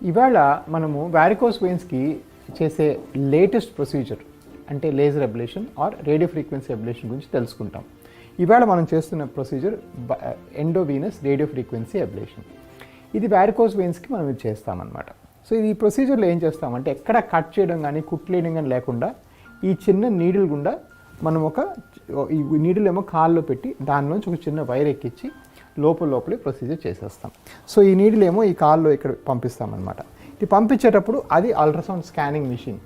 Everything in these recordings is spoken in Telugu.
ఇవాళ మనము వారికోస్ వెయిన్స్కి చేసే లేటెస్ట్ ప్రొసీజర్ అంటే laser ablation or radio frequency ablation గురించి తెలుసుకుంటాం. ఇవాళ మనం చేస్తున్న procedure endovenous radio frequency ablation. ఇది వారికోస్ వెయిన్స్కి మనం ఇది చేస్తామన్నమాట. సో ఈ ప్రొసీజర్లో ఏం చేస్తామంటే ఎక్కడ కట్ చేయడం కానీ కుట్లేయడం కానీ లేకుండా ఈ చిన్న నీడిల్ గుండా మనం ఈ నీడిల్ ఏమో కాల్లో పెట్టి దానిలోంచి ఒక చిన్న వైర్ ఎక్కించి లోపలే ప్రొసీజర్ చేసేస్తాం. సో ఈ నీడిల్ ఏమో ఈ కాల్లో ఇక్కడ పంపిస్తామన్నమాట. ఇది పంపించేటప్పుడు అది అల్ట్రాసౌండ్ స్కానింగ్ మిషన్.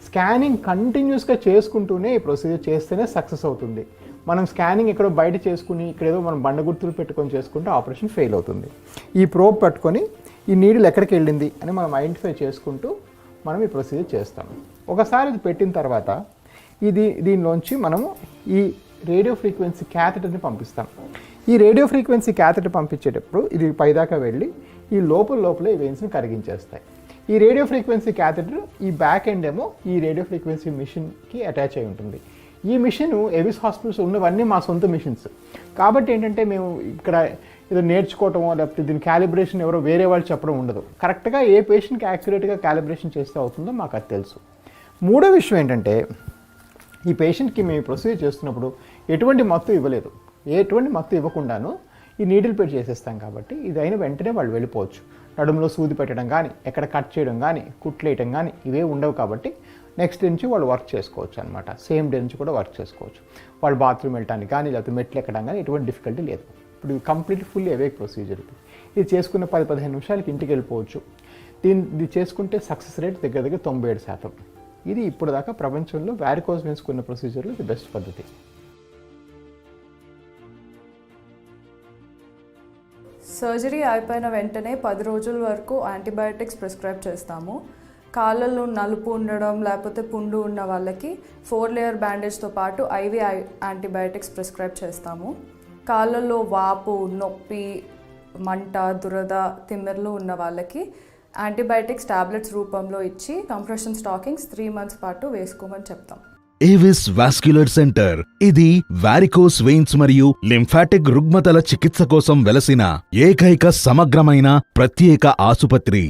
స్కానింగ్ కంటిన్యూస్గా చేసుకుంటూనే ఈ ప్రొసీజర్ చేస్తేనే సక్సెస్ అవుతుంది. మనం స్కానింగ్ ఎక్కడో బయట చేసుకుని ఇక్కడేదో మనం బండ గుర్తులు పెట్టుకొని చేసుకుంటే ఆపరేషన్ ఫెయిల్ అవుతుంది. ఈ ప్రోబ్ పట్టుకొని ఈ నీడిల్ ఎక్కడికి వెళ్ళింది అని మనం ఐడెంటిఫై చేసుకుంటూ మనం ఈ ప్రొసీజర్ చేస్తాం. ఒకసారి ఇది పెట్టిన తర్వాత దీనిలోంచి మనము ఈ రేడియో ఫ్రీక్వెన్సీ క్యాథెటర్ని పంపిస్తాం. ఈ రేడియో ఫ్రీక్వెన్సీ క్యాథెటర్ పంపించేటప్పుడు ఇది పైదాకా వెళ్ళి ఈ లోపలే ఈ వెయిన్స్ని కరిగించేస్తాయి. ఈ రేడియో ఫ్రీక్వెన్సీ క్యాథెటర్ ఈ బ్యాక్ ఎండ్ ఏమో ఈ రేడియో ఫ్రీక్వెన్సీ మిషన్కి అటాచ్ అయి ఉంటుంది. ఈ మిషన్ ఎవిస్ హాస్పిటల్స్ ఉన్నవన్నీ మా సొంత మిషన్స్ కాబట్టి ఏంటంటే మేము ఇక్కడ ఏదో నేర్చుకోవటమో లేకపోతే దీని క్యాలిబ్రేషన్ ఎవరో వేరే వాళ్ళు చెప్పడం ఉండదు. కరెక్ట్గా ఏ పేషెంట్కి యాక్యురేట్గా క్యాలిబ్రేషన్ చేస్తే అవుతుందో మాకు అది తెలుసు. మూడో విషయం ఏంటంటే ఈ పేషెంట్కి మేము ప్రొసీజర్ చేస్తున్నప్పుడు ఎటువంటి మత్తు ఇవ్వలేదు. ఎటువంటి మత్తు ఇవ్వకుండాను ఈ నీడిల్ పెట్టి చేసేస్తాం కాబట్టి ఇది అయిన వెంటనే వాళ్ళు వెళ్ళిపోవచ్చు. నడుములో సూది పెట్టడం కానీ ఎక్కడ కట్ చేయడం కానీ కుట్లేయటం కానీ ఇవే ఉండవు కాబట్టి నెక్స్ట్ డే నుంచి వాళ్ళు వర్క్ చేసుకోవచ్చు అనమాట. సేమ్ డే నుంచి కూడా వర్క్ చేసుకోవచ్చు. వాళ్ళు బాత్రూమ్ వెళ్ళడానికి కానీ లేకపోతే మెట్లు ఎక్కడం కానీ ఎటువంటి డిఫికల్టీ లేదు. ఇప్పుడు కంప్లీట్ ఫుల్లీ అవేక్ ప్రొసీజర్. ఇది చేసుకున్న 10-15 నిమిషాలకి ఇంటికి వెళ్ళిపోవచ్చు. ఇది చేసుకుంటే సక్సెస్ రేట్ దగ్గర 97%. ఇది ఇప్పుడు దాకా ప్రపంచంలో వారికోస్ వెయిన్స్ కొన్న ప్రొసీజర్లో ఇది బెస్ట్ పద్ధతి. సర్జరీ అయిపోయిన వెంటనే 10 రోజుల వరకు యాంటీబయాటిక్స్ ప్రిస్క్రైబ్ చేస్తాము. కాళ్ళల్లో నలుపు ఉండడం లేకపోతే పుండు ఉన్న వాళ్ళకి 4 లేయర్ బ్యాండేజ్తో పాటు IV యాంటీబయాటిక్స్ ప్రిస్క్రైబ్ చేస్తాము. కాళ్ళల్లో వాపు, నొప్పి, మంట, దురద, తిమ్మిర్లు ఉన్న వాళ్ళకి యాంటీబయాటిక్స్ టాబ్లెట్స్ రూపంలో ఇచ్చి కంప్రెషన్ స్టాకింగ్స్ 3 months పాటు వేసుకోమని చెప్తాం. ఏవిస్ వాస్క్యులర్ సెంటర్ ఇది వారికోస్ వెయిన్స్ మరియు లింఫాటిక్ రుగ్మతల చికిత్స కోసం వెలసిన ఏకైక సమగ్రమైన ప్రత్యేక ఆసుపత్రి.